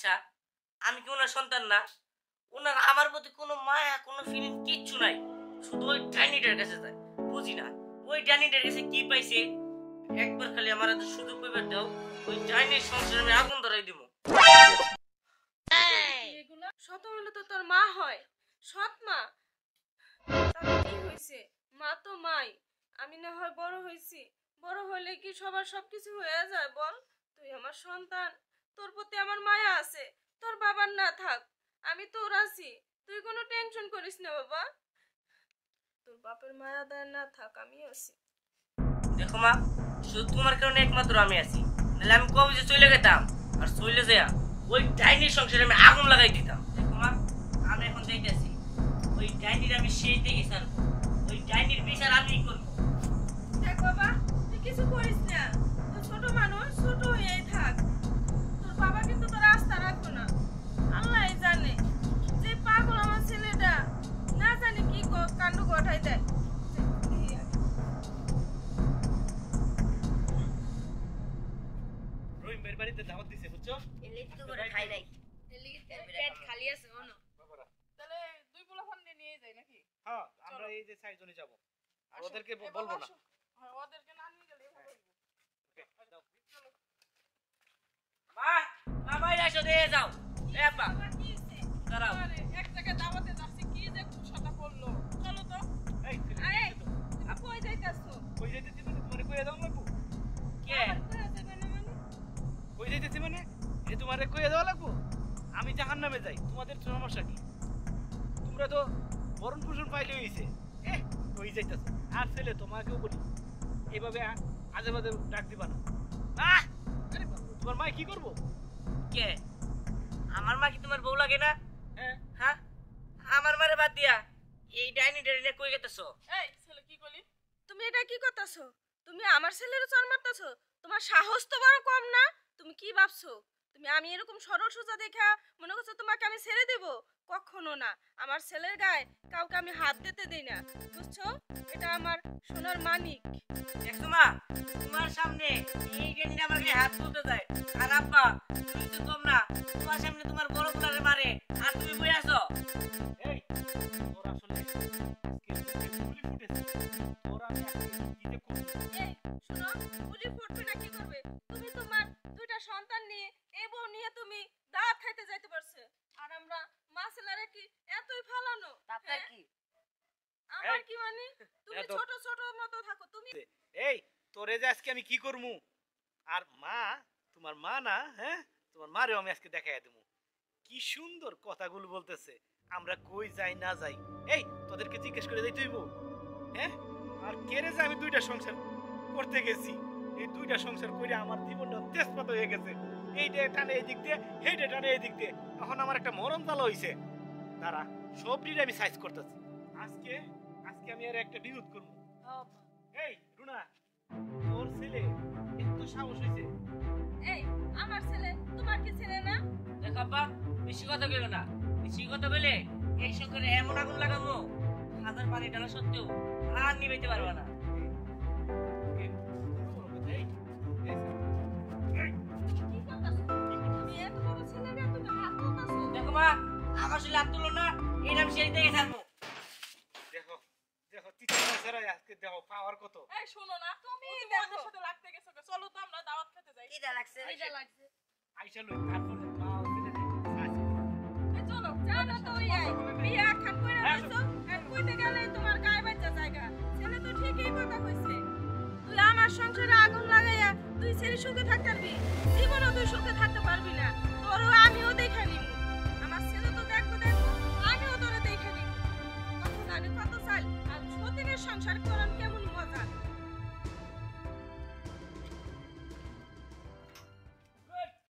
আচ্ছা আমি কি ওনার সন্তান না? ওনার আমার প্রতি কোনো মায়া কোনো ফিলিং কিচ্ছু নাই, শুধু ওই ডাইনিটার কাছে যায়। বুঝি না ওই ডাইনিটার কাছে কি পাইছে। একবার খালি আমার হাতে সুযোগ পেবার দাও, ওই ডাইনির সংসারে আমি আগুন ধরাই দিব। এগুলো শত হলে তো তোর মা হয়, সৎ মা। তাতে কি হয়েছে? মা তো মাই। আমি না হয় বড় হয়েছি, বড় হলে কি সবার সবকিছু হয়ে যায় বল? তুই আমার সন্তান, তোর প্রতি আমার মায়া আছে। তোর বাবার না থাক, আমি তোর আছি, তুই কোনো টেনশন করিস না বাবা। তোর বাপের মায়া দেয় না থাক, আমি আছি। দেখো মা, শুধু তোমার কারণে একমাত্র আমি আছি, নাহলে আমি কবে যে চলে যেতাম। আর চলে যাইয়া ওই ডাইনির সংসারে আমি আগুন লাগাই দিতাম। দেখো মা, আমি এখন যাইতেছি, ওই ডাইনির আমি শেষ দেখে ছাড়বো। ওই ডাইনির বিচার আমি করবো। দেখ বাবা, তুই কিছু করিস না। তুই ছোট মানুষ, ছোট হয়েই থাক। তোর বাবা কিন্তু তোর আস্থা রাখবো না। আল্লাহই জানে যে পাগল আমার ছেলেটা, না জানি কি কাণ্ড ঘটাই দেয়। রহিমের বাড়িতে দাওয়াত দিছে বুঝছো? খাই নাই। পেট খালি আছে ওনো। তাহলে দুই পোলাপান নিয়ে যাই নাকি? হ্যাঁ, আমরা এই যে চারজনই যাব। আর ওদেরকে বলবো না। হ্যাঁ, ওদেরকে না নিয়ে গেলে ভালো হইব। ওকে, দাও। মা, মা বাইরে এসো, দিয়ে যাও। এ আপা, কি হইছে? দাঁড়াও। আরে এক জায়গায় দাওয়াতে যাচ্ছি, কি যে কুশাটা পড়লো। চলো তো। এই, ছেলে, আরে কি হইছে তো? তুমি কই যাইতাছো? কই যাইতেছি মানে তোমারে কইয়া দাও লাগবো? কে? আবার কই যাবে না মানে? কই যাইতেছি মানে এ তোমারে কইয়া দেওয়া লাগবো? আমি জাহান্নামে যাই, তোমাদের সমস্যা কি? তোমরা তো ভরণ পোষণ পাইলে হইছে। কই যাইতাছো? আর ছেলে তোমাকেও বলি, এইভাবে আজে বাজে ডাক দিবা না। আরে বাবা, তোমার মা কি করবো? কে? আমার মা কি তোমার বউ লাগে না? হ্যাঁ, হ্যাঁ, আমার মারে বাদ দিয়া এই ডাইনি ডাইনি কই গেতেছো? এই ছেলে কি করলি? তুমি এটা কি করতেছো? তুমি আমার ছেলের চর মারতেছো? তোমার সাহস তো বড় কম না? তুমি কি ভাবছো? তুমি আমি এরকম সরল সোজা দেখা মনে করছো তোমাকে আমি ছেড়ে দেব? কখনো না। আমার ছেলের গায়ে কাউকে আমি হাত দিতে দেই না, বুঝছো? এটা আমার সোনার মানিক। দেখছো মা, তোমার সামনে এই ডাইনি আমার গায়ে হাত তুলতে যায়। আর আব্বা, তুমি তো কম না, তোমার সামনে তোমার বড় পোলারে মারে আর তুমি বই আছো। এই তোর আসলে আজকে মুখে গুলি ফুটেছে। তোর আমি আজকে কি যে করব? এই শোনো, গুলি ফুটবে না কি করবে? তুমি তোমার দুইটা সন্তান নিয়ে এই বউ নিয়ে তুমি দাঁত খাইতে যাইতে পারছে, আর আমরা মা ছেলেরা কি এতই ফালানো? তাতে হ্যাঁ? কি? আমার এই, কি মানে? তুমি এত- ছোট ছোট মতো থাকো তুমি। এই তোরে যে আজকে আমি কি করমু? আর মা, তোমার মা না, হ্যাঁ, তোমার মারেও আমি আজকে দেখাইয়া দেবো। কি সুন্দর কথাগুলো বলতেছে, আমরা কই যাই না যাই। এই তোদেরকে জিজ্ঞেস করে যাইতে হইব, হ্যাঁ? আর কেড়ে যে আমি দুইটা সংসার করতে গেছি, এই দুইটা সংসার করে আমার জীবনটা তেজপাত হয়ে গেছে। এইটা টানে এই দিক দিয়ে, এইটা টানে এই দিক দিয়ে, এখন আমার একটা মরণ জ্বালা হইছে। দাঁড়া, সবটির আমি সাইজ করতেছি। আজকে আজকে আমি আর একটা বিরোধ করবো। এই রুনা, তোর ছেলে এত সাহস হইছে? এই আমার ছেলে তোমার কি ছেলে না? দেখো আব্বা, বেশি কথা বলো না। বেশি কথা বলে এই সংসারে এমন আগুন লাগাবো, হাজার পানি ঢালা সত্ত্বেও আর নিবাইতে পারবা না। কি করতাছো? তুমি এত বড় ছেলেরা তুমি হাত তুলতাছো? দেখো মা, আমার শরীরে হাত তুলো না, এই নাম সেই দেখে ছাড়বো। দেখো দেখো, তিন বছর আজকে দেখো পাওয়ার কত। এই শোনো না, তুমি তুমি দেখো। আমাদের সাথে লাগতে গেছো কে? চলো তো আমরা দাওয়াত খেতে যাই। কি দা লাগছে? এইটা লাগছে। আইসা লই, তারপরে মা ছেলে সাইজ। এই চলো, জানো তো ওই আই বিয়া খান কইরা দিছো, আর কইতে গেলে তোমার গায়ে বাচ্চা জায়গা। ছেলে তো ঠিকই কথা কইছে। তুই আমার সংসারে আগুন লাগাইয়া তুই ছেলে সুখে থাকতে পারবি? জীবনও তুই সুখে থাকতে পারবি না। তোরও আমিও দেখে নিব। আমার ছেলে তো দেখবো, আমিও তোরে দেখে নিব। কত জানি কত চাল আর সতীনের সংসার করে